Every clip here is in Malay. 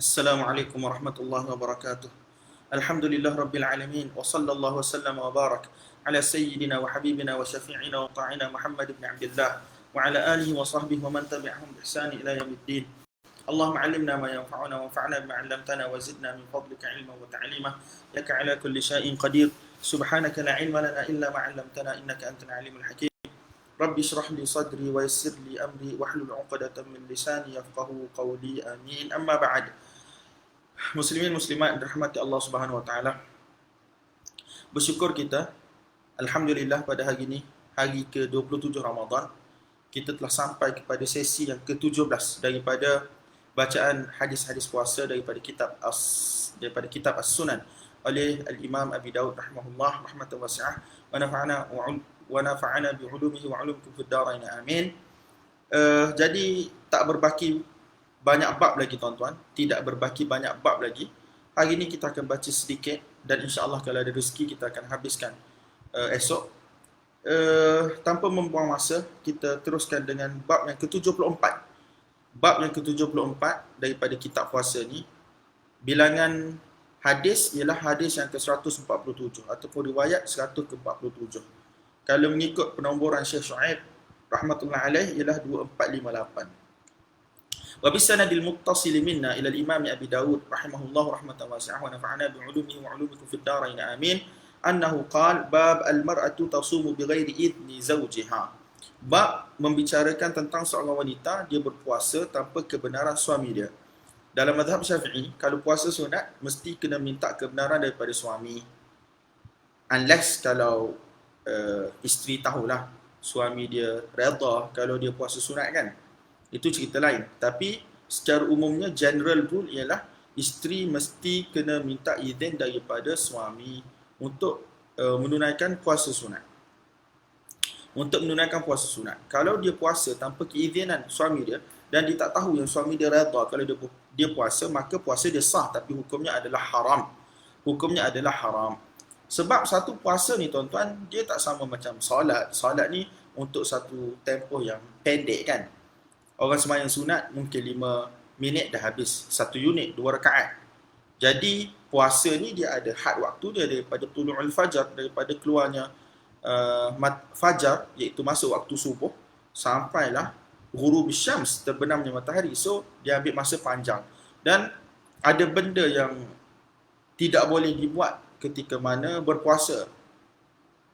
Assalamualaikum warahmatullahi wabarakatuh. Alhamdulillah rabbil alamin wa sallallahu wasallam wa barak ala sayyidina wa habibina wa syafi'ina wa ta'ina Muhammad ibn Abdullah wa ala alihi wa sahbihi wa man tabi'ahum bi ihsani ila yaumiddin. Allahumma 'allimna ma yanfa'una wa anfa'na bima 'allamtana wa zidna min fadlika 'ilman wa ta'lima innaka 'ala kulli syai'in qadir. Subhanaka la 'ilma lana illa ma 'allamtana innaka antal 'alimul hakim. Rabbi shrah li sadri wa yassir li amri wahlul 'uqdatam min lisani yafqahu qawli. Amin. Amma ba'd. Muslimin muslimat dirahmati Allah Subhanahu wa taala. Bersyukur kita alhamdulillah pada hari ini, hari ke-27 Ramadan, kita telah sampai kepada sesi yang ke-17 daripada bacaan hadis-hadis puasa daripada kitab As-Sunan oleh Al-Imam Abi Daud rahimahullah rahmatan wasi'ah wa nafa'ana bi 'ulumihi wa 'ulumikum fid dharain amin. Jadi tak berbaki banyak bab lagi tuan-tuan, tidak berbaki banyak bab lagi. Hari ini kita akan baca sedikit dan insya-Allah kalau ada rezeki kita akan habiskan esok. Tanpa membuang masa, kita teruskan dengan bab yang ke-74. Bab yang ke-74 daripada kitab puasa ni, bilangan hadis ialah hadis yang ke-147 ataupun riwayat 147. Kalau mengikut penomboran Syekh Syuaib rahmatullah alaih ialah 2458. وبالسند المتصل منا إلى الإمام أبي داود رحمه الله رحمة واسعة ونفعنا بعلومه وعلومكم في الدارين آمين أنه قال باب المرأة تصوم بغير إذن زوجها. Bab membicarakan tentang seorang wanita dia berpuasa tanpa kebenaran suami dia. Dalam mazhab Syafi'i, kalau puasa sunat mesti kena minta kebenaran daripada suami. Unless kalau isteri tahulah suami dia redha kalau dia puasa sunat kan. Itu cerita lain. Tapi secara umumnya general rule ialah isteri mesti kena minta izin daripada suami untuk menunaikan puasa sunat. Untuk menunaikan puasa sunat. Kalau dia puasa tanpa keizinan suami dia dan dia tak tahu yang suami dia redha kalau dia puasa, maka puasa dia sah tapi hukumnya adalah haram. Hukumnya adalah haram. Sebab satu puasa ni tuan-tuan, dia tak sama macam solat. Solat ni untuk satu tempoh yang pendek kan. Orang sembahyang sunat mungkin 5 minit dah habis 1 unit, 2 rakaat. Jadi puasa ni dia ada had waktu dia daripada tulu'ul fajar, daripada keluarnya fajar iaitu masuk waktu subuh sampailah ghurub syams, terbenamnya matahari. So dia ambil masa panjang. Dan ada benda yang tidak boleh dibuat ketika mana berpuasa.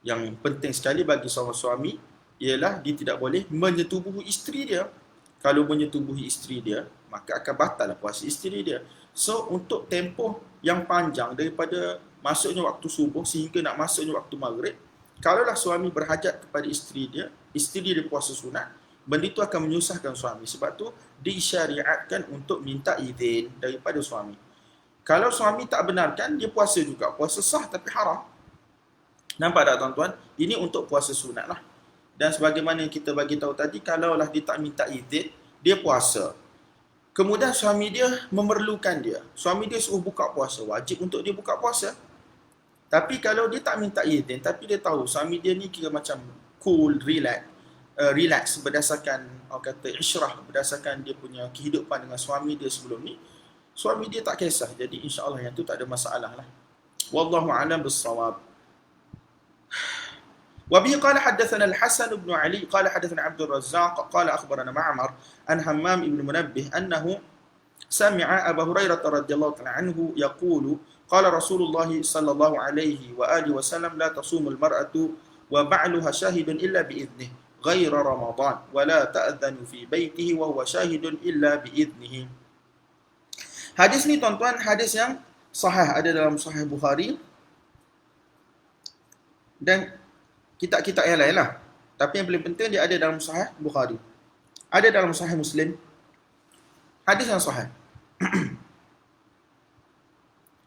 Yang penting sekali bagi seorang suami ialah dia tidak boleh menyetubuhi isteri dia. Kalau menyetubuhi isteri dia, maka akan batal puasa isteri dia. So, untuk tempoh yang panjang daripada masuknya waktu subuh sehingga nak masuknya waktu maghrib, kalaulah suami berhajat kepada isteri dia puasa sunat, benda itu akan menyusahkan suami. Sebab tu, disyariatkan untuk minta izin daripada suami. Kalau suami tak benarkan, dia puasa juga. Puasa sah tapi haram. Nampak tak tuan-tuan? Ini untuk puasa sunat lah. Dan sebagaimana yang kita bagi tahu tadi, kalaulah dia tak minta izin, dia puasa. Kemudian suami dia memerlukan dia. Suami dia suruh buka puasa, wajib untuk dia buka puasa. Tapi kalau dia tak minta izin, tapi dia tahu suami dia ni kira macam cool, relax berdasarkan orang kata isyrah, berdasarkan dia punya kehidupan dengan suami dia sebelum ni, suami dia tak kisah. Jadi insya-Allah yang tu tak ada masalah lah. Wallahu a'lam bissawab. وبه قال حدثنا الحسن بن علي قال حدثنا عبد الرزاق قال أخبرنا معمر عن همام بن منبه أنه سمع أبا هريرة رضي الله تعالى عنه يقول قال رسول الله صلى الله عليه وآله وسلم لا تصوم المرأة وبعلها شاهد إلا بإذنه غير رمضان ولا تأذن في بيته وهو شاهد إلا بإذنه. Hadis ni tuan-tuan, hadis yang sahih, ada dalam Sahih Bukhari dan kitab-kitab yang lain lah. Tapi yang paling penting dia ada dalam Sahih Bukhari. Ada dalam Sahih Muslim. Hadis yang sahih.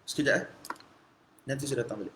Sekejap nanti saya datang balik.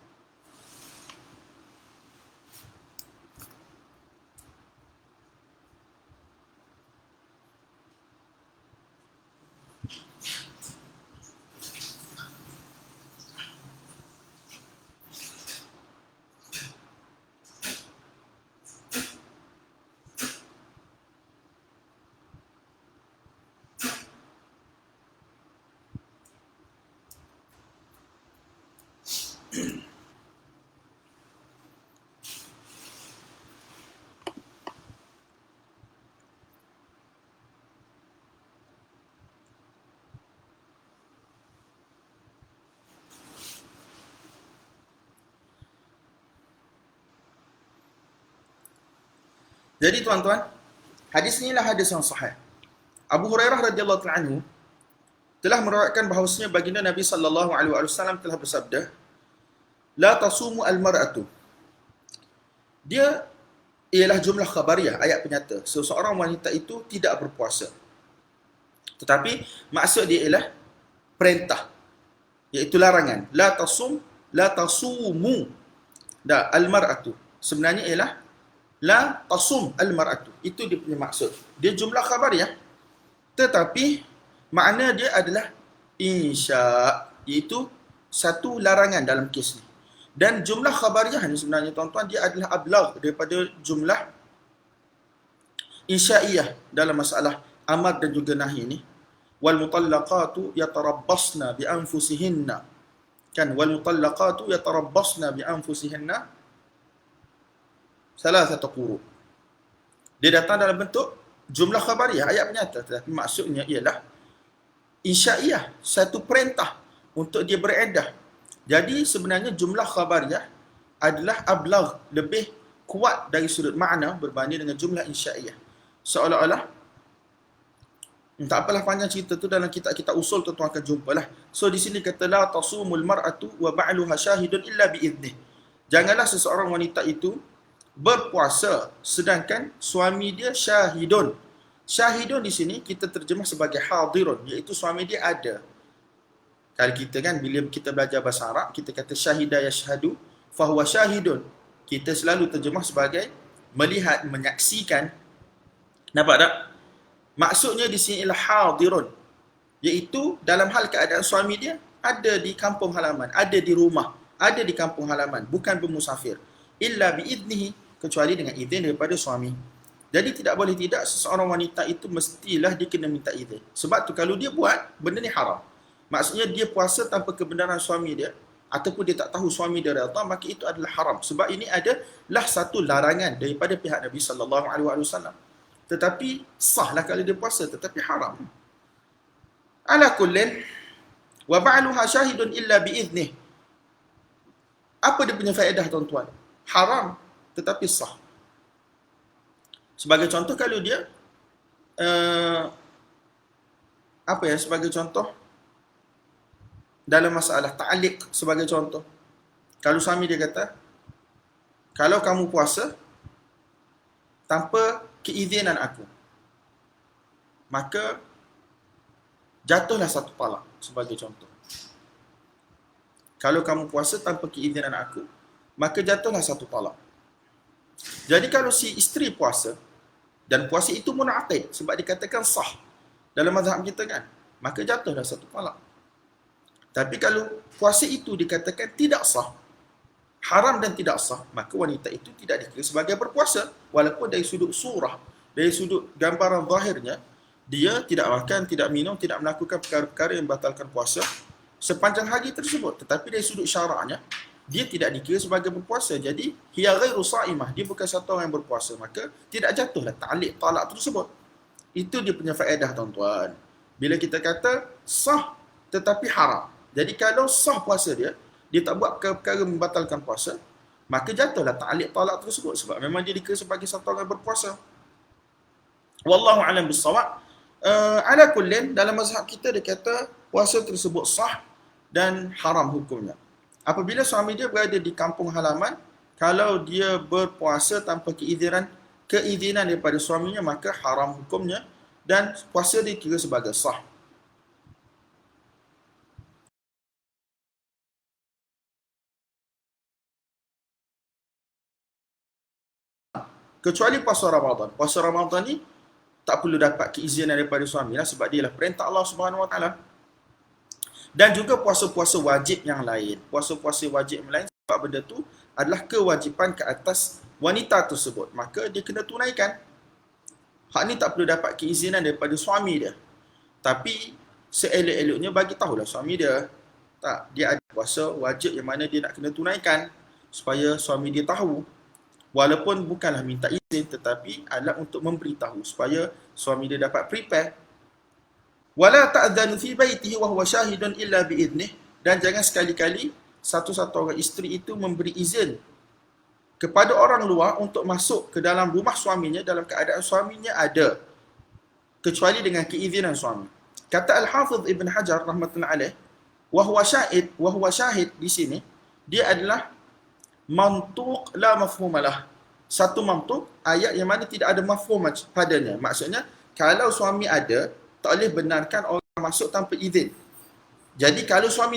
Jadi tuan-tuan, hadis inilah hadis yang sahih. Abu Hurairah radhiyallahu ta'ala anhu telah meriwayatkan bahawasanya baginda Nabi sallallahu alaihi wasallam telah bersabda, la tasumu al-mar'atu. Dia ialah jumlah khabariyah, ayat penyata. Seseorang wanita itu tidak berpuasa. Tetapi maksud dia ialah perintah, iaitu larangan. La tasumu. Dah, al-mar'atu. Sebenarnya ialah la tasum al-mar'atu. Itu dia punya maksud. Dia jumlah khabariyah. Tetapi makna dia adalah insya, iaitu satu larangan dalam kes ni. Dan jumlah khabariyah ni sebenarnya tuan-tuan, dia adalah ablagh daripada jumlah insya'iyah dalam masalah amar dan juga nahi ni. Wal mutallaqatu yatarabbasna bi anfusihinna. Kan, wal mutallaqatu yatarabbasna bi anfusihinna salasata quru. Dia datang dalam bentuk jumlah khabariyah, ayat penyata, tetapi maksudnya ialah insya'iyah, satu perintah untuk dia bereddah. Jadi sebenarnya jumlah khabariyah adalah ablagh, lebih kuat dari sudut makna berbanding dengan jumlah insya'iyah. Seolah-olah, tak apalah panjang cerita tu, dalam kitab-kitab usul tuan-tuan akan jumpalah. So di sini kata la tasumul mar'atu wa ba'luha syahidun illa bi'idnih. Janganlah seseorang wanita itu berpuasa sedangkan suami dia syahidun. Syahidun di sini kita terjemah sebagai hadirun, iaitu suami dia ada. Kalau kita kan, bila kita belajar bahasa Arab, kita kata syahida yashhadu fahuwa syahidun. Kita selalu terjemah sebagai melihat, menyaksikan. Nampak tak? Maksudnya di sini ialah hadirun, iaitu dalam hal keadaan suami dia ada di kampung halaman, ada di rumah, ada di kampung halaman, bukan bermusafir. Illa bi'idnihi, kecuali dengan izin daripada suami. Jadi tidak boleh tidak, seseorang wanita itu mestilah dia kena minta izin. Sebab tu kalau dia buat, benda ni haram. Maksudnya dia puasa tanpa kebenaran suami dia, ataupun dia tak tahu suami dia redha, maka itu adalah haram. Sebab ini adalah satu larangan daripada pihak Nabi sallallahu alaihi wasallam. Tetapi sahlah kalau dia puasa, tetapi haram. Ala kullin wa ba'luha syahidun illa bi'idnih. Apa dia punya faedah tuan-tuan? Haram tetapi sah. Sebagai contoh, kalau dia sebagai contoh dalam masalah ta'liq, sebagai contoh, kalau suami dia kata, kalau kamu puasa tanpa keizinan aku, maka jatuhlah satu talak, sebagai contoh. Kalau kamu puasa tanpa keizinan aku, maka jatuhlah satu talak. Jadi kalau si isteri puasa, dan puasa itu munaqid, sebab dikatakan sah dalam mazhab kita kan, maka jatuhlah satu talak. Tapi kalau puasa itu dikatakan tidak sah, haram dan tidak sah, maka wanita itu tidak dikira sebagai berpuasa. Walaupun dari sudut surah, dari sudut gambaran zahirnya, dia tidak makan, tidak minum, tidak melakukan perkara-perkara yang membatalkan puasa sepanjang hari tersebut. Tetapi dari sudut syaraknya, dia tidak dikira sebagai berpuasa. Jadi, hiya ghairu sa'imah, dia bukan satu orang yang berpuasa. Maka, tidak jatuhlah ta'liq talak tersebut. Itu dia punya faedah tuan-tuan. Bila kita kata sah tetapi haram. Jadi kalau sah puasa dia tak buat perkara membatalkan puasa, maka jatuhlah ta'liq talak tersebut, sebab memang dia dikira sebagai satu orang berpuasa. Wallahu a'lam bissawab. Ala kullin, dalam mazhab kita dia kata puasa tersebut sah dan haram hukumnya. Apabila suami dia berada di kampung halaman, kalau dia berpuasa tanpa keizinan daripada suaminya, maka haram hukumnya dan puasa dia kira sebagai sah. Kecuali puasa Ramadan. Puasa Ramadan ni tak perlu dapat keizinan daripada suami lah, sebab dia lah perintah Allah Subhanahu Wa Taala. Dan juga puasa-puasa wajib yang lain. Puasa-puasa wajib yang lain, sebab benda tu adalah kewajipan ke atas wanita tersebut, maka dia kena tunaikan. Hak ni tak perlu dapat keizinan daripada suami dia. Tapi seelok-eloknya bagi tahulah suami dia, tak, dia ada puasa wajib yang mana dia nak kena tunaikan, supaya suami dia tahu. Walaupun bukanlah minta izin, tetapi adalah untuk memberitahu supaya suami dia dapat prepare. Wala ta'dhanu fi baitihi wa huwa syahidun illa bi'idnih. Dan jangan sekali-kali satu-satu orang isteri itu memberi izin kepada orang luar untuk masuk ke dalam rumah suaminya dalam keadaan suaminya ada, kecuali dengan keizinan suami. Kata Al-Hafidh Ibn Hajar rahmatullahi alaih, wahwa syahid di sini, dia adalah mantuq la mafhumalah. Satu mantuq, ayat yang mana tidak ada mafhum padanya. Maksudnya, kalau suami ada, tak boleh benarkan orang masuk tanpa izin. Jadi kalau suami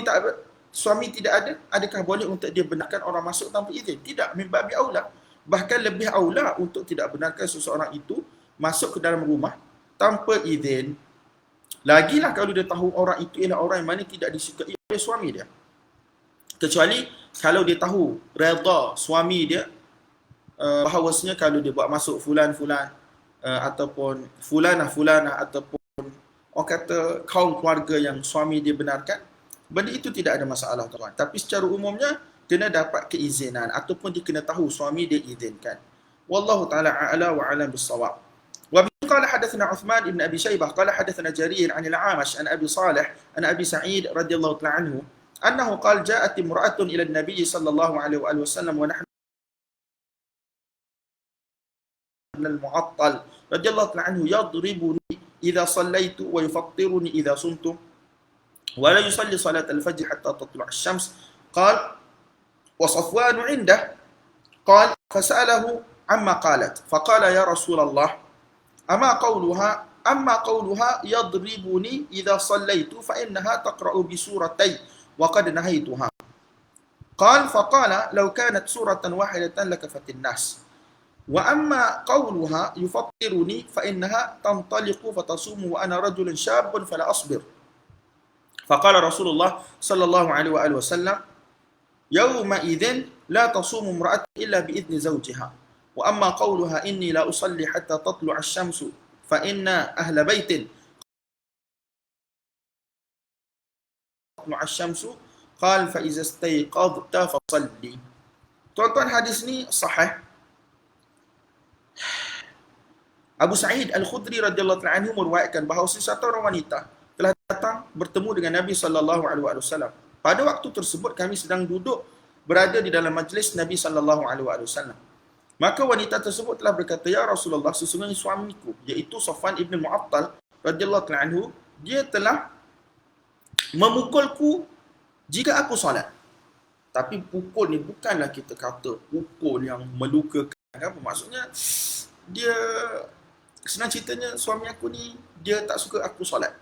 tidak ada, adakah boleh untuk dia benarkan orang masuk tanpa izin? Tidak, min babi aula. Bahkan lebih aula untuk tidak benarkan seseorang itu masuk ke dalam rumah tanpa izin. Lagilah kalau dia tahu orang itu ialah orang yang mana tidak disukai oleh suami dia. Kecuali kalau dia tahu redha suami dia, bahawasanya kalau dia buat masuk fulan-fulan, ataupun fulanah ataupun orang kata kaum keluarga yang suami dia benarkan, benda itu tidak ada masalah tuan. Tapi secara umumnya kena dapat keizinan ataupun dia kena tahu suami dia izinkan. Wallahu taala a'la wa a'lam bis-shawab. Wa bi qala hadatsana Uthman ibn Abi Shaybah qala hadatsana Jarir 'an al-A'mash an Abi Salih an Abi Sa'id radhiyallahu ta'ala anhu annahu qala ja'at imra'atun ila an-nabiy sallallahu alaihi wasallam wa nahnu al-Mu'attal radhiyallahu ta'ala anhu yadribuni idza sallaitu wa yufattiruni idza sumtu wa la yusalli salat al-fajr hatta tatlu' asy-syams qala wa Safwan 'indah qala fas'alahu amma qalat faqala ya Rasulullah amma qawluha yadribuni idza sallaitu fa innaha taqra'u bi suratay wa qad nahaytuha qala faqala law kanat suratan wahidatan lakafatin nas wa amma qawluha yufattiruni fa innaha tantaliqu fatasumu wa ana rajulun syabun fala asbir. Faqala Rasulullah sallallahu alaihi wa alihi wasallam yawma idzin la tasumu imra'atun illa bi idzni zawjiha. Wa amma qawluha inni la usalli hatta tatlu'a asy-syamsu fa inna ahla baitin tatlu'a asy-syamsu qala fa iza istayqadta fa salli. Tuan-tuan, hadis ni sahih. Abu Sa'id Al-Khudri radhiyallahu ta'ala anhu meriwayatkan bahawa satu orang wanita telah datang bertemu dengan Nabi sallallahu alaihi wasallam. Pada waktu tersebut kami sedang duduk berada di dalam majlis Nabi sallallahu alaihi wasallam. Maka wanita tersebut telah berkata, "Ya Rasulullah, sesungguhnya suamiku, iaitu Safwan ibn Mu'attal radhiyallahu ta'ala anhu, dia telah memukulku jika aku solat." Tapi pukul ni bukanlah kita kata pukul yang melukakan. Apa maksudnya? Dia senang ceritanya, suami aku ni dia tak suka aku solat.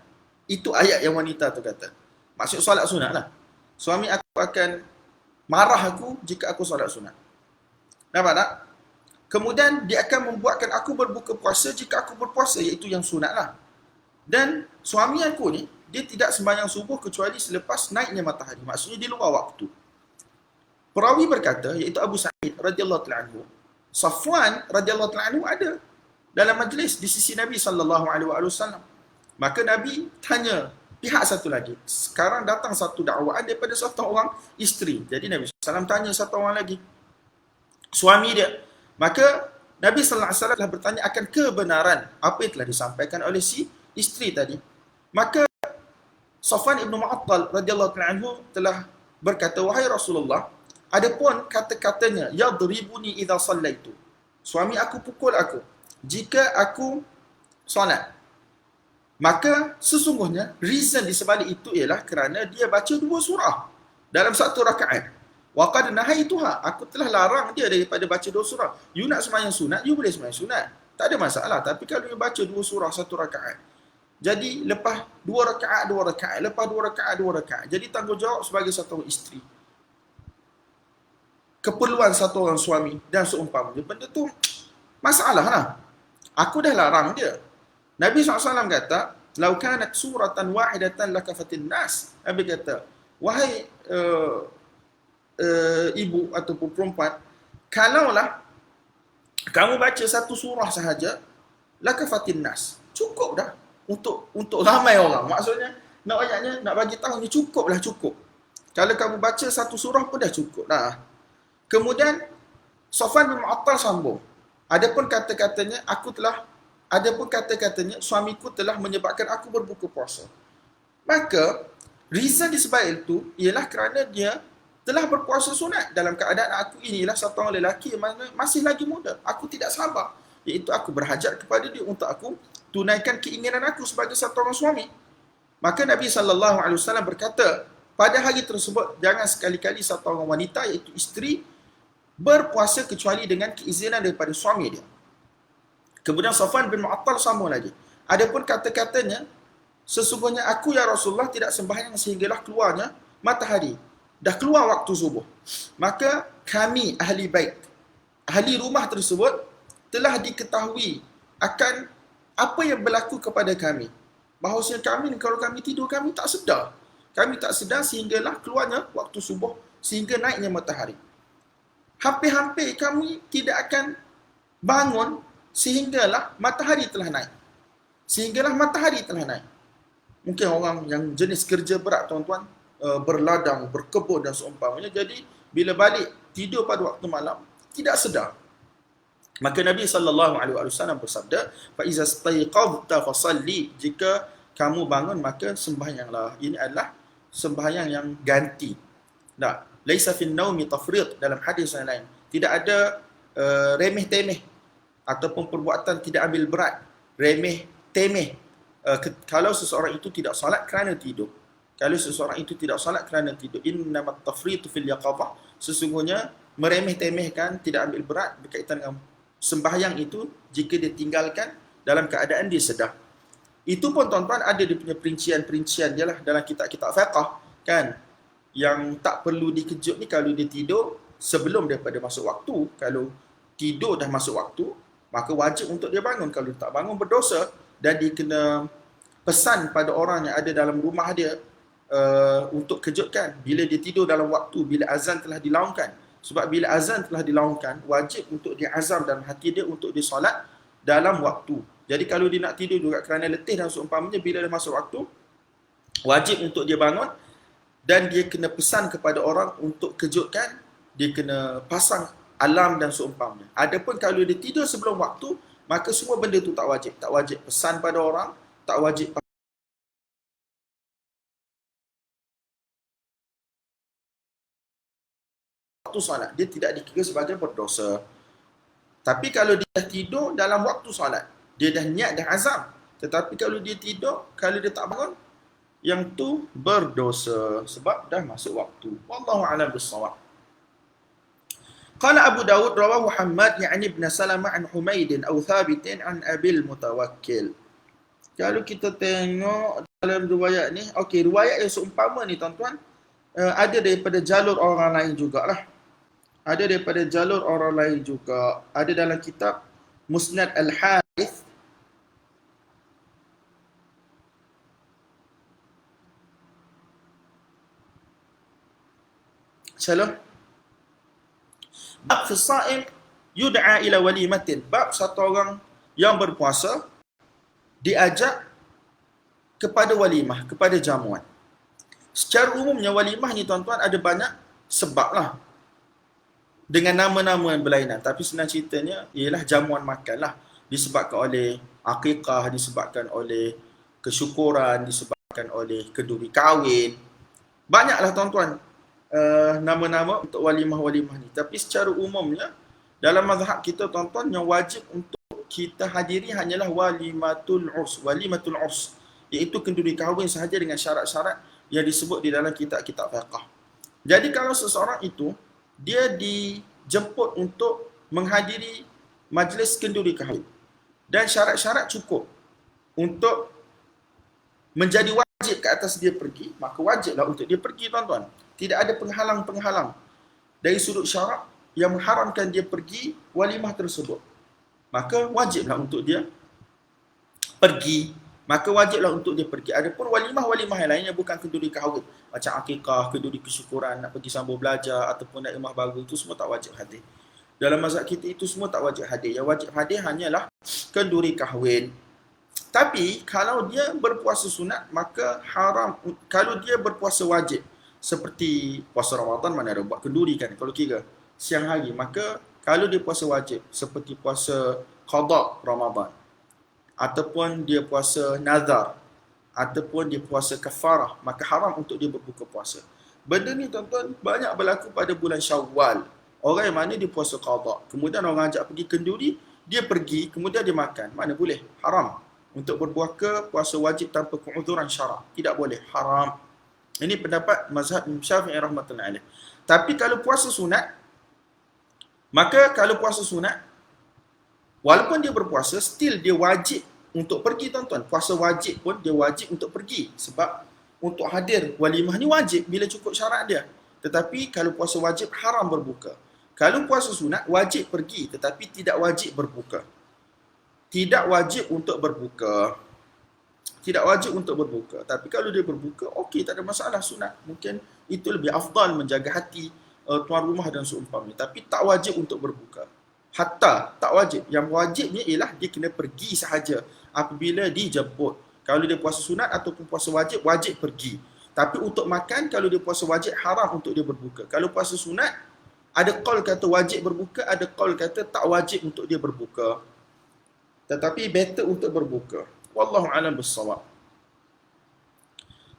Itu ayat yang wanita tu kata. Maksud solat sunat lah. Suami aku akan marah aku jika aku solat sunat. Nampak tak? Kemudian dia akan membuatkan aku berbuka puasa jika aku berpuasa, iaitu yang sunat lah. Dan suami aku ni, dia tidak sembahyang subuh kecuali selepas naiknya matahari. Maksudnya di luar waktu. Perawi berkata, iaitu Abu Sa'id radhiyallahu ta'ala anhu, Safwan radhiyallahu ta'ala anhu ada dalam majlis di sisi Nabi sallallahu alaihi wasallam. Maka Nabi tanya pihak satu lagi. Sekarang datang satu dakwaan daripada satu orang isteri. Jadi Nabi SAW tanya satu orang lagi, suami dia. Maka Nabi sallallahu alaihi wasallam telah bertanya akan kebenaran apa yang telah disampaikan oleh si isteri tadi. Maka Safwan ibn Mu'attal radhiyallahu ta'ala anhu telah berkata, "Wahai Rasulullah, adapun kata-katanya yadribuni idza sallaitu, suami aku pukul aku jika aku solat, maka sesungguhnya reason di sebalik itu ialah kerana dia baca 2 surah dalam satu rakaat. Wa qad nahaituha, aku telah larang dia daripada baca 2 surah. You nak sembahyang sunat, you boleh sembahyang sunat, tak ada masalah. Tapi kalau you baca 2 surah satu rakaat, jadi lepas 2 rakaat, 2 rakaat, lepas 2 rakaat, 2 rakaat. Jadi tanggungjawab sebagai satu isteri, keperluan satu orang suami dan seumpamanya. Benda tu masalah lah. Aku dah larang dia. Nabi SAW kata, "Lau kanat suratan wahidatan lakafatin nas." Nabi kata, wahai ibu ataupun perempuan, kalaulah kamu baca satu surah sahaja, lakafatin nas, cukup dah untuk ramai orang. Maksudnya, nak ayatnya, nak bagi tahu ni cukup. Kalau kamu baca satu surah pun dah cukup dah. Kemudian Safwan bin Mu'attal sambung, adapun kata-katanya suamiku telah menyebabkan aku berbuka puasa. Maka reason di sebalik itu ialah kerana dia telah berpuasa sunat dalam keadaan aku inilah satu orang lelaki yang masih lagi muda. Aku tidak sabar, iaitu aku berhajat kepada dia untuk aku tunaikan keinginan aku sebagai satu orang suami. Maka Nabi SAW berkata, pada hari tersebut jangan sekali-kali satu orang wanita, iaitu isteri, berpuasa kecuali dengan keizinan daripada suami dia. Kemudian Safwan bin Mu'attal sambung lagi. Adapun kata-katanya, sesungguhnya aku ya Rasulullah tidak sembahyang sehinggalah keluarnya matahari. Dah keluar waktu subuh. Maka kami ahli bait, ahli rumah tersebut telah diketahui akan apa yang berlaku kepada kami. Bahawasanya kami kalau kami tidur kami tak sedar. Kami tak sedar sehinggalah keluarnya waktu subuh, sehingga naiknya matahari. Hampir-hampir kami tidak akan bangun sehinggalah matahari telah naik. Sehinggalah matahari telah naik. Mungkin orang yang jenis kerja berat tuan-tuan, berladang, berkebun dan seumpamanya. Jadi bila balik tidur pada waktu malam tidak sedar. Maka Nabi SAW bersabda, fa iza staiqadta fasalli, jika kamu bangun maka sembahyanglah. Ini adalah sembahyang yang ganti. Nah, laisa fin naumi tafriq, dalam hadis yang lain tidak ada remeh-temeh ataupun perbuatan tidak ambil berat, remeh-temeh. Kalau seseorang itu tidak salat kerana tidur. Kalau seseorang itu tidak salat kerana tidur, innamat tafritu fil yaqadhah, sesungguhnya meremeh-temehkan, tidak ambil berat berkaitan dengan sembahyang itu jika dia tinggalkan dalam keadaan dia sedar. Itu pun tuan-tuan ada dia punya perincian-perincian dia lah dalam kitab-kitab fiqh kan. Yang tak perlu dikejut ni kalau dia tidur sebelum daripada masuk waktu. Kalau tidur dah masuk waktu, maka wajib untuk dia bangun. Kalau dia tak bangun berdosa, dan dia kena pesan pada orang yang ada dalam rumah dia untuk kejutkan bila dia tidur dalam waktu, bila azan telah dilaungkan. Sebab bila azan telah dilaungkan, wajib untuk dia azam dalam hati dia untuk dia solat dalam waktu. Jadi kalau dia nak tidur juga kerana letih dan seumpamanya, bila dah masuk waktu, wajib untuk dia bangun dan dia kena pesan kepada orang untuk kejutkan, dia kena pasang alarm dan seumpamanya. Adapun kalau dia tidur sebelum waktu, maka semua benda tu tak wajib. Tak wajib pesan pada orang, tak wajib waktu solat. Dia tidak dikira sebagai berdosa. Tapi kalau dia dah tidur dalam waktu solat, dia dah niat, dah azam. Tetapi kalau dia tidur, kalau dia tak bangun, yang tu berdosa sebab dah masuk waktu. Wallahu a'lam bissawab. Qala Abu Dawud rawahu Muhammad ya'ni ibn Salamah an Humaid aw Thabit an Abil Mutawakkil. Kalau kita tengok dalam riwayat ni, okey, riwayat yang seumpama ni tuan-tuan, ada daripada jalur orang lain jugalah. Ada daripada jalur orang lain juga. Ada dalam kitab Musnad Al-Harith. Salam. Bab fi shaim yud'a ila walimatin. Bab satu orang yang berpuasa diajak kepada walimah, kepada jamuan. Secara umumnya walimah ni tuan-tuan ada banyak sebab lah, dengan nama-nama yang berlainan. Tapi senang ceritanya ialah jamuan makan lah. Disebabkan oleh akikah, disebabkan oleh kesyukuran, disebabkan oleh kenduri kahwin. Banyaklah tuan-tuan nama-nama untuk walimah-walimah ni. Tapi secara umumnya dalam mazhab kita tuan-tuan, yang wajib untuk kita hadiri hanyalah walimatul urs. Walimatul urs, iaitu kenduri kahwin sahaja dengan syarat-syarat yang disebut di dalam kitab-kitab fiqh. Jadi kalau seseorang itu dia dijemput untuk menghadiri majlis kenduri kahwin dan syarat-syarat cukup untuk menjadi wajib ke atas dia pergi, maka wajiblah untuk dia pergi tuan-tuan. Tidak ada penghalang-penghalang dari sudut syarak yang mengharamkan dia pergi walimah tersebut. Maka wajiblah untuk dia pergi. Maka wajiblah untuk dia pergi. Adapun walimah-walimah yang lain yang bukan kenduri kahwin, macam akikah, kenduri kesyukuran, nak pergi sambung belajar ataupun nak rumah baru, itu semua tak wajib hadir. Dalam mazhab kita itu semua tak wajib hadir. Yang wajib hadir hanyalah kenduri kahwin. Tapi kalau dia berpuasa sunat, maka haram. Kalau dia berpuasa wajib, seperti puasa Ramadan, mana ada buat kenduri kan, kalau kira siang hari, maka kalau dia puasa wajib seperti puasa qada Ramadan, ataupun dia puasa nazar, ataupun dia puasa kafarah, maka haram untuk dia berbuka puasa. Benda ni tuan-tuan banyak berlaku pada bulan Syawal. Orang yang mana dia puasa qada, kemudian orang ajak pergi kenduri, dia pergi, kemudian dia makan. Mana boleh? Haram. Untuk berpuasa puasa wajib tanpa keudhuran syarak. Tidak boleh. Haram. Ini pendapat mazhab Imam Syafi'i rahmatullahi alaih. Tapi kalau puasa sunat, maka kalau puasa sunat, walaupun dia berpuasa, still dia wajib untuk pergi tuan-tuan. Puasa wajib pun dia wajib untuk pergi. Sebab untuk hadir walimah ni wajib bila cukup syarat dia. Tetapi kalau puasa wajib haram berbuka. Kalau puasa sunat wajib pergi tetapi tidak wajib berbuka. Tidak wajib untuk berbuka. Tidak wajib untuk berbuka. Tapi kalau dia berbuka, okey, tak ada masalah sunat. Mungkin itu lebih afdal menjaga hati tuan rumah dan seumpamanya. Tapi tak wajib untuk berbuka. Hatta tak wajib. Yang wajibnya ialah dia kena pergi sahaja apabila dijemput. Kalau dia puasa sunat ataupun puasa wajib, wajib pergi. Tapi untuk makan, kalau dia puasa wajib, haram untuk dia berbuka. Kalau puasa sunat, ada qaul kata wajib berbuka, ada qaul kata tak wajib untuk dia berbuka. Tetapi better untuk berbuka. Wallahu a'lam bissawab.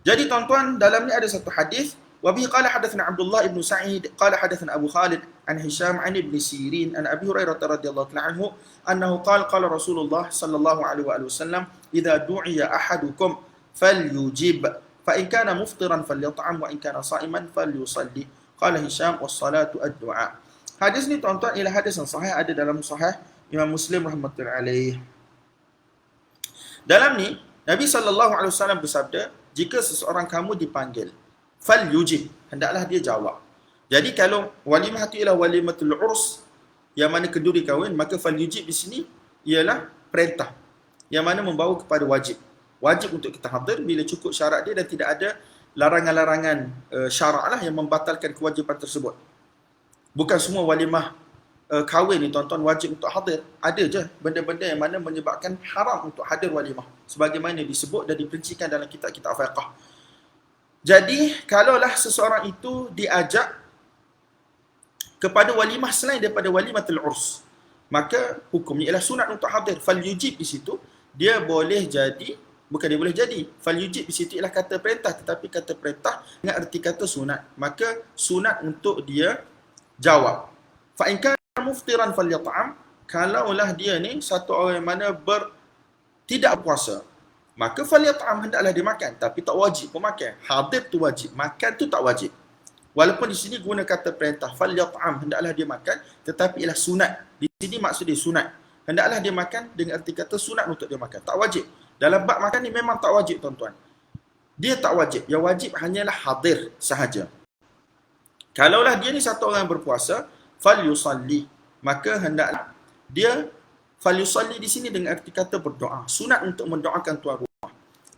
Jadi tuan-tuan, dalam ni ada satu hadis. Wabihi qala hadathana Abdullah ibn Sa'id, qala hadathana Abu Khalid, an Hisham, an Ibn Sirin, an Abi Hurairah radhiyallahu ta'ala anhu, annahu qala Rasulullah sallallahu alaihi wasallam, idza du'iya ahadukum falyujib, fa in kana muftiran falyat'am wa in kana sa'iman falyusalli. Qala Hisham, was-salatu ad-du'a. Hadis ni tuan-tuan ialah hadis yang sahih, ada dalam sahih Imam Muslim rahmatullahi alaih. Dalam ni Nabi sallallahu alaihi wasallam bersabda, jika seseorang kamu dipanggil, falyujib, hendaklah dia jawab. Jadi kalau walimah itu ialah walimatul urs, yang mana kenduri kahwin, maka falyujib di sini ialah perintah yang mana membawa kepada wajib. Wajib untuk kita hadir bila cukup syarat dia dan tidak ada larangan-larangan syarak lah yang membatalkan kewajipan tersebut. Bukan semua walimah kahwin ni tuan-tuan wajib untuk hadir. Ada je benda-benda yang mana menyebabkan haram untuk hadir walimah. Sebagaimana disebut dan diperincikan dalam kitab-kitab fiqh. Jadi, kalaulah seseorang itu diajak kepada walimah selain daripada walimatul urs, maka hukumnya ialah sunat untuk hadir. Falyujib di situ, dia boleh jadi, bukan dia boleh jadi. Falyujib di situ ialah kata perintah, tetapi kata perintah dengan erti kata sunat. Maka sunat untuk dia jawab. Fa in kana muftiran falyat'am, kalaulah dia ni satu orang yang mana tidak puasa, maka falyat'am, hendaklah dia makan, tapi tak wajib pun makan. Hadir tu wajib, makan tu tak wajib. Walaupun di sini guna kata perintah, falyat'am, hendaklah dia makan, tetapi ialah sunat. Di sini maksud dia sunat. Hendaklah dia makan dengan erti kata sunat untuk dia makan, tak wajib. Dalam bab makan ni memang tak wajib tuan-tuan. Dia tak wajib, yang wajib hanyalah hadir sahaja. Kalaulah dia ni satu orang yang berpuasa, falyusalli, maka hendaklah dia falyusalli di sini dengan erti kata berdoa. Sunat untuk mendoakan tuan rumah.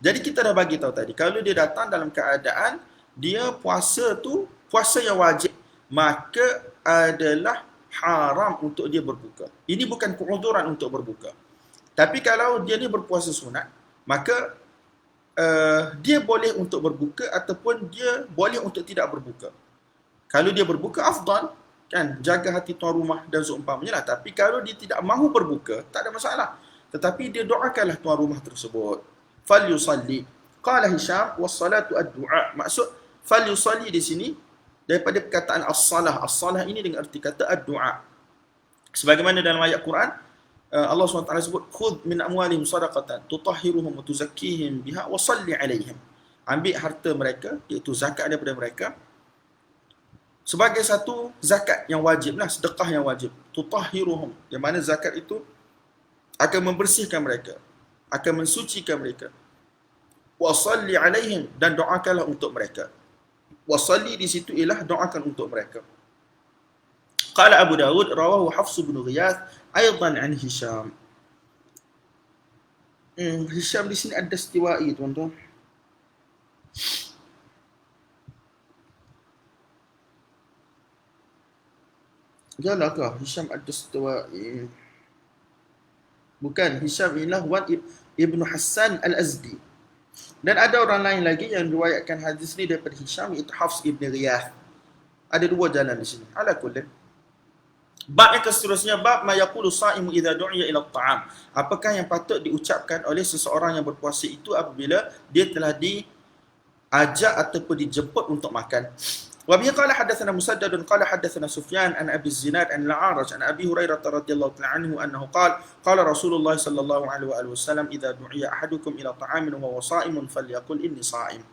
Jadi kita dah bagi tahu tadi, kalau dia datang dalam keadaan dia puasa tu puasa yang wajib, maka adalah haram untuk dia berbuka. Ini bukan keudhuran untuk berbuka. Tapi kalau dia ni berpuasa sunat, maka dia boleh untuk berbuka ataupun dia boleh untuk tidak berbuka. Kalau dia berbuka afdal, kan, jaga hati tuan rumah dan seumpamanya lah. Tapi kalau dia tidak mahu berbuka, tak ada masalah. Tetapi dia doakanlah tuan rumah tersebut. Falyusalli. Qala Hisham, was-salatu ad-du'a. Maksud falyusalli di sini daripada perkataan as-salah. As-salah ini dengan erti kata ad-du'a. Sebagaimana dalam ayat Quran, Allah SWT sebut, khudh min amwalihim sadaqatan tutahhiruhum wa tuzakkihim biha wa salli alaihim. Ambil harta mereka, iaitu zakat daripada mereka, sebagai satu zakat yang wajib lah, sedekah yang wajib. Tutahhiruhum, yang mana zakat itu akan membersihkan mereka, akan mensucikan mereka. Wasalli alaihim, dan doakanlah untuk mereka. Wasalli di situ ialah doakan untuk mereka. Qala Abu Dawud, rawahu Hafs bin Ghiyath aidan an Hisham. Hisham di sini ada istiwa'i tuan-tuan. Jalakah Hisham ad-Dastuwai? Bukan, Hisham ialah Wan Ibn Hassan Al-Azdi. Dan ada orang lain lagi yang riwayatkan hadis ni daripada Hisham, iaitu Hafs ibn Ghiyath. Ada dua jalan di sini. Ala kullin. Bab yang seterusnya, bab ma yaqulu sa'imu idza du'iya ila at-ta'am. Apakah yang patut diucapkan oleh seseorang yang berpuasa itu apabila dia telah ajak ataupun dijemput untuk makan. Wa bihi qala hadatsana Musaddad qala hadatsana Sufyan an Abi Zinad an Al-A'raj an Abi Hurairah radhiyallahu ta'ala anhu annahu qala Rasulullah sallallahu alaihi wasallam idza du'iya ahadukum ila ta'amin wa huwa sha'imun falyaqul inni sha'im.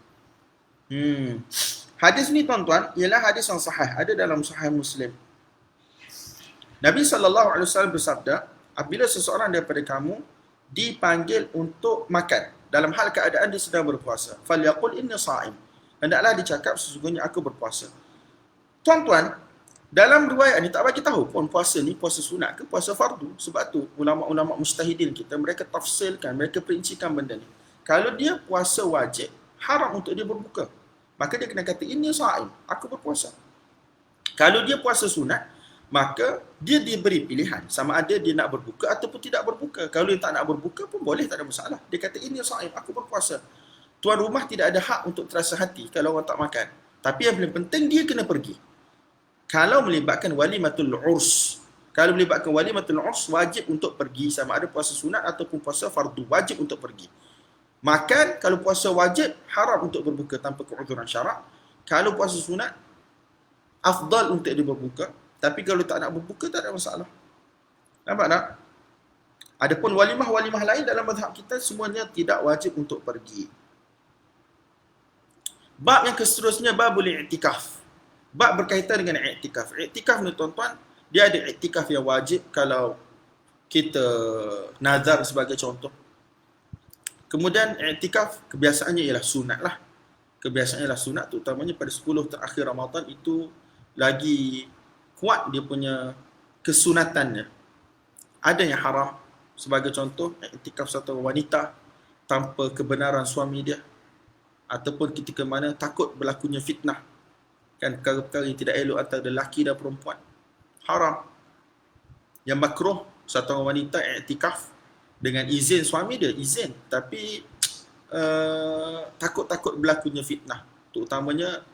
Hadis ni tuan-tuan ialah hadis yang sahih, ada dalam Sahih Muslim. Nabi sallallahu alaihi wasallam bersabda, apabila seseorang daripada kamu dipanggil untuk makan dalam hal keadaan dia sedang berpuasa, falyaqul inni sha'im, hendaklah dicakap sesungguhnya aku berpuasa. Tuan-tuan, dalam riwayat ni tak bagi tahu pun puasa ni puasa sunat ke puasa fardu. Sebab tu ulama-ulama mujtahidin kita, mereka tafsilkan, mereka perincikan benda ni. Kalau dia puasa wajib, haram untuk dia berbuka, maka dia kena kata inni sha'im, aku berpuasa. Kalau dia puasa sunat, maka dia diberi pilihan sama ada dia nak berbuka ataupun tidak berbuka. Kalau dia tak nak berbuka pun boleh, tak ada masalah. Dia kata inni sha'im, aku berpuasa. Tuan rumah tidak ada hak untuk terasa hati kalau orang tak makan. Tapi yang paling penting dia kena pergi. Kalau melibatkan walimatul urs, kalau melibatkan walimatul urs, wajib untuk pergi sama ada puasa sunat ataupun puasa fardu, wajib untuk pergi. Makan, kalau puasa wajib, haram untuk berbuka tanpa keudhuran syarak. Kalau puasa sunat, afdal untuk dia berbuka. Tapi kalau tak nak berbuka, tak ada masalah. Nampak tak? Adapun walimah-walimah lain dalam mazhab kita, semuanya tidak wajib untuk pergi. Bab yang seterusnya, babul i'tikaf. Bab berkaitan dengan i'tikaf. I'tikaf ni tuan-tuan, dia ada i'tikaf yang wajib kalau kita nazar sebagai contoh. Kemudian i'tikaf kebiasaannya ialah sunat lah. Kebiasaannya ialah sunat, terutamanya pada 10 terakhir Ramadan itu lagi kuat dia punya kesunatannya. Ada yang haram, sebagai contoh i'tikaf satu wanita tanpa kebenaran suami dia, ataupun ketika mana takut berlakunya fitnah, kan, perkara-perkara yang tidak elok antara lelaki dan perempuan, haram. Yang makruh, satu wanita i'tikaf dengan izin suami dia, izin, tapi takut-takut berlakunya fitnah, terutamanya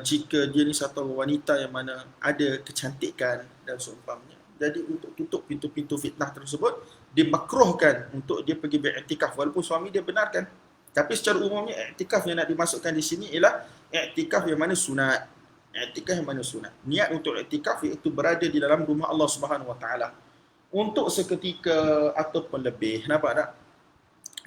jika dia ni satu wanita yang mana ada kecantikan dan seumpamanya. Jadi untuk tutup pintu-pintu fitnah tersebut, dimakruhkan untuk dia pergi beriktikaf walaupun suami dia benarkan. Tapi secara umumnya iktikaf yang nak dimasukkan di sini ialah iktikaf yang mana sunat. Iktikaf yang mana sunat. Niat untuk iktikaf iaitu berada di dalam rumah Allah Subhanahu Wa Taala untuk seketika ataupun lebih. Nampak tak?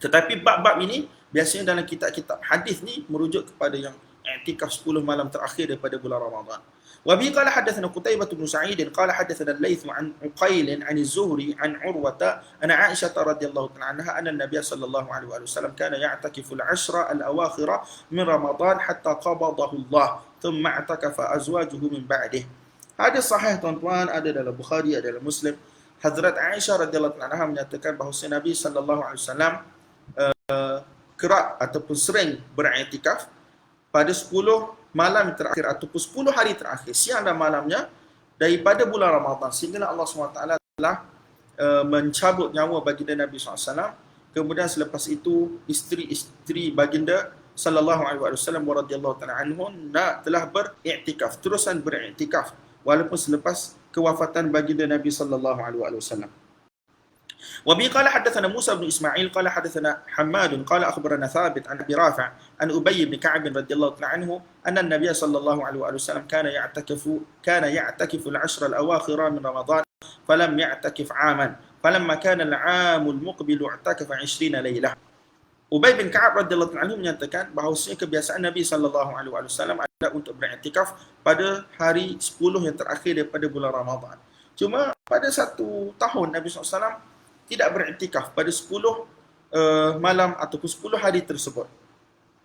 Tetapi bab-bab ini biasanya dalam kitab-kitab hadis ni merujuk kepada yang i'tikaf 10 malam terakhir daripada bulan Ramadan. Wa bi qala hadatsana Qutaibah bin Sa'id qala hadatsana Al-Laits an Uqail an Az-Zuhri an Urwata ana Aisyah radhiyallahu ta'ala anha anna an-nabiy sallallahu alaihi wasallam kana ya'takifu al-'ashra al-awakhir min Ramadan hatta qabadahu Allah thumma i'takafa azwajuhu min ba'dih. Hadis sahih tuan-tuan, ada dalam Bukhari, ada dalam Muslim. Hazrat Aisyah radhiyallahu ta'ala anha menyatakan bahawa Nabi sallallahu alaihi wasallam kerap ataupun sering beriktikaf pada 10 malam terakhir ataupun 10 hari terakhir, siang dan malamnya daripada bulan Ramadan, sehingga Allah SWT telah mencabut nyawa baginda Nabi SAW. Kemudian selepas itu isteri-isteri baginda sallallahu alaihi wasallam radhiyallahu ta'ala anhum telah beriktikaf, terusan beriktikaf walaupun selepas kewafatan baginda Nabi sallallahu alaihi wasallam. وبه قال حدثنا موسى بن إسماعيل قال حدثنا حماد قال أخبرنا ثابت عن أبي رافع عن أبي بن كعب رضي الله تعالى عنه أن النبي صلى الله عليه وسلم كان يعتكف العشر الأواخر من رمضان فلم يعتكف عاما فلما كان العام المقبل اعتكف 20 ليلة. Ubay bin Ka'ab radhiyallahu anhu menyatakan bahawasanya kebiasaan Nabi sallallahu alaihi wasallam adalah untuk beriktikaf pada hari 10 yang terakhir daripada bulan Ramadan. Cuma pada satu tahun Nabi SAW tidak beriktikaf pada 10 malam ataupun 10 hari tersebut.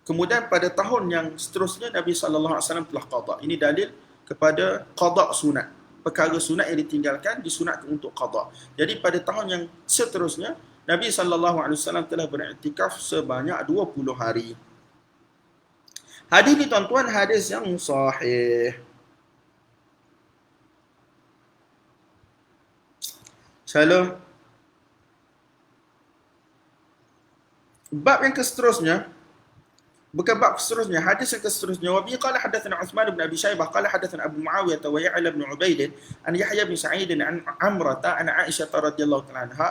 Kemudian pada tahun yang seterusnya Nabi sallallahu alaihi wasallam telah qada. Ini dalil kepada qada sunat. Perkara sunat yang ditinggalkan disunatkan untuk qada. Jadi pada tahun yang seterusnya Nabi SAW telah beriktikaf sebanyak 20 hari. Hadis ni tuan-tuan, hadis yang sahih. Shalom. Bab yang seterusnya, bukan bab seterusnya, hadis yang seterusnya. Wa bi qala hadatsana Utsman bin Abi Syaibah qala hadatsana Abu Muawiyah wa Ya'la bin Ubaid an Yahya bin Sa'id an Amrata an Aisyah radhiyallahu ta'ala anha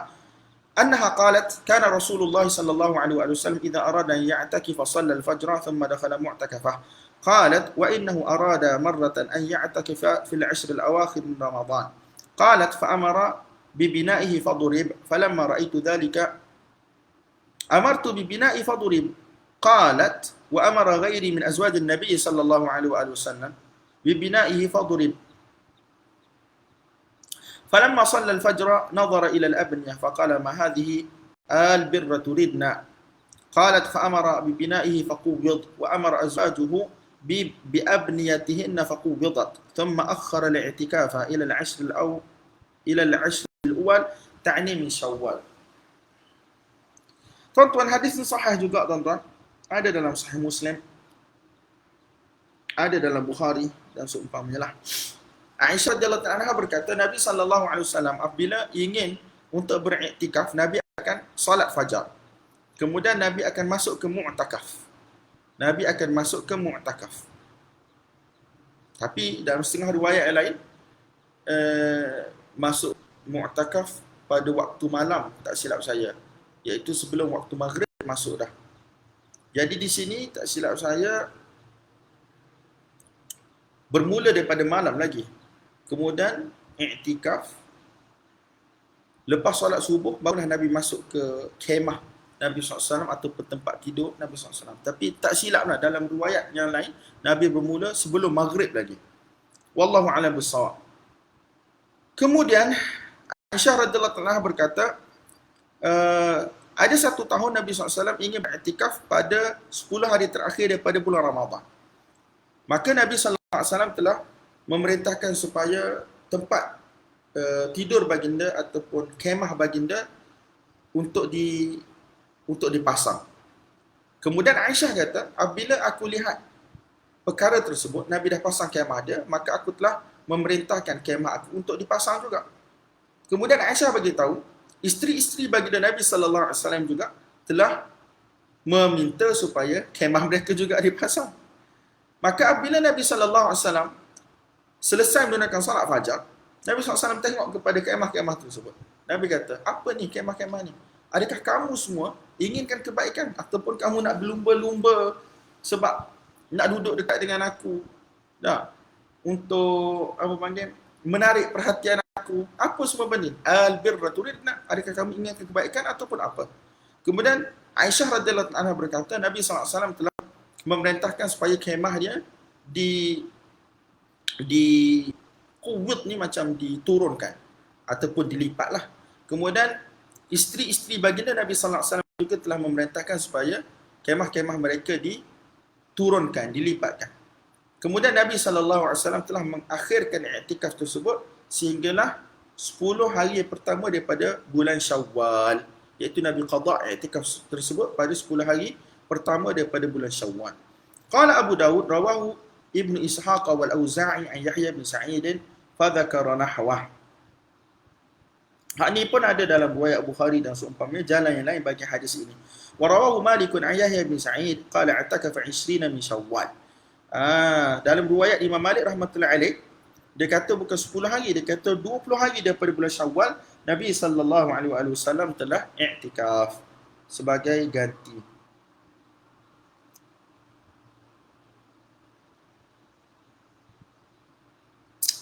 أنها قالت كان رسول الله صلى الله عليه وسلم إذا أراد أن يعتكف صلى الفجر ثم دخل معتكفه. قالت وإنه أراد مرة أن يعتكف في العشر الأواخر من رمضان. قالت فأمر ببنائه فضرب، فلما رأيت ذلك أمرت ببنائه فضرب. قالت وأمر غيري من أزواج النبي صلى الله عليه وسلم ببنائه فضرب. فلما صلى الفجر نظر إلى الأبنية فقال ما هذه البر تريدنا؟ قالت فأمر ببنائه فقوض، وأمر أزواجه بأبنيتهن فقوضت، ثم أخر الاعتكاف إلى العشر الأول تعني من شوال. Tuan-tuan, hadis ini sahih juga, tuan-tuan. Ada dalam Sahih Muslim, ada dalam Bukhari dan seumpamanya lah. Aisyah radhiyallahu anha berkata, Nabi sallallahu alaihi wasallam apabila ingin untuk beriktikaf, Nabi akan solat fajar. Kemudian Nabi akan masuk ke mu'takaf. Nabi akan masuk ke mu'takaf. Tapi dalam setengah riwayat yang lain, masuk mu'takaf pada waktu malam, tak silap saya, iaitu sebelum waktu maghrib masuk dah. Jadi di sini tak silap saya bermula daripada malam lagi. Kemudian i'tikaf. Lepas solat subuh barulah Nabi masuk ke kemah Nabi SAW ataupun tempat tidur Nabi SAW. Tapi tak silaplah dalam riwayat yang lain Nabi bermula sebelum maghrib lagi. Wallahu a'lam bissawab. Kemudian Aisyah radhiyallahu anha berkata, ada satu tahun Nabi SAW ingin beriktikaf pada 10 hari terakhir daripada bulan Ramadan. Maka Nabi SAW telah memerintahkan supaya tempat tidur baginda ataupun kemah baginda untuk dipasang. Kemudian Aisyah kata, apabila aku lihat perkara tersebut, Nabi dah pasang kemah dia, maka aku telah memerintahkan kemah aku untuk dipasang juga. Kemudian Aisyah bagi tahu, isteri-isteri baginda Nabi sallallahu alaihi wasallam juga telah meminta supaya kemah mereka juga dipasang. Maka apabila Nabi sallallahu alaihi wasallam selesai menunaikan salat fajar, Nabi SAW tengok kepada kemah-kemah tersebut. Nabi kata, apa ni kemah-kemah ni? Adakah kamu semua inginkan kebaikan? Ataupun kamu nak berlumba-lumba sebab nak duduk dekat dengan aku? Tak? Untuk, menarik perhatian aku. Apa semua benda? Al-birra turidna. Adakah kamu inginkan kebaikan ataupun apa? Kemudian Aisyah radhiyallahu anha berkata, Nabi SAW telah memerintahkan supaya kemah dia di kuwut ni macam diturunkan ataupun dilipatlah. Kemudian isteri-isteri baginda Nabi sallallahu alaihi wasallam juga telah memerintahkan supaya kemah-kemah mereka diturunkan, dilipatkan. Kemudian Nabi sallallahu alaihi wasallam telah mengakhirkan i'tikaf tersebut sehinggalah 10 hari pertama daripada bulan Syawal, iaitu Nabi qada i'tikaf tersebut pada 10 hari pertama daripada bulan Syawal. Qala Abu Dawud rawahu Ibnu Ishaq wal Auza'i an Yahya bin Sa'id fa dzakara nahwah. Hak ni pun ada dalam riwayat Bukhari dan seumpamanya, jalan yang lain bagi hadis ini. Wa rawahu Malik an Yahya bin Sa'id qala i'takafa 20 min Syawal. Dalam riwayat Imam Malik rahmatullahi alaih, dia kata bukan 10 hari, dia kata 20 hari daripada bulan Syawal Nabi sallallahu alaihi wasallam telah i'tikaf sebagai ganti.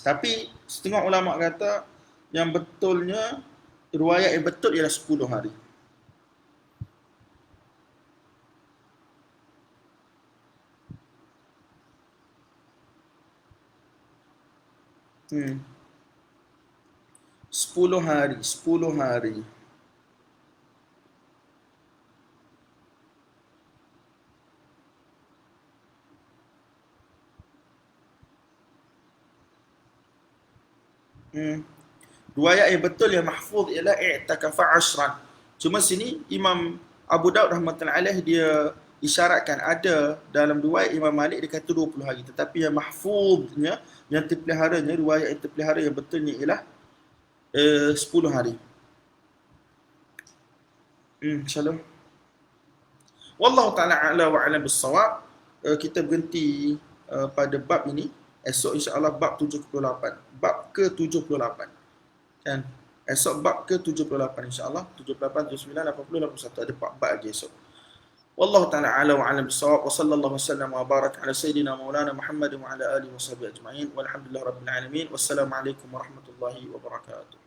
Tapi setengah ulama kata yang betulnya, riwayat yang betul ialah 10 hari. Hmm. 10 hari. Riwayat yang betul yang mahfuz ialah i'takafa 10. Cuma sini Imam Abu Daud rahmatullahi alaih dia isyaratkan ada dalam riwayat Imam Malik dia kata 20 hari, tetapi yang mahfuznya, yang terpeliharanya, riwayat yang terpelihara yang betulnya ialah 10 hari. InsyaAllah. Wallahu ta'ala a'la wa a'lam bissawab. Kita berhenti pada bab ini. Esok insyaAllah bab 78. Bab ke-78. Kan? Esok bab ke 78 insya-Allah. 78, 79, 80, 81. Ada 4 bab aja esok. Wallahu ta'ala ala wa alam bisawab wa sallallahu wasallam wa barak ala sayyidina maulana Muhammad wa ala alihi wa sahbihi ajma'in walhamdulillah rabbil alamin. Wassalamualaikum warahmatullahi wabarakatuh.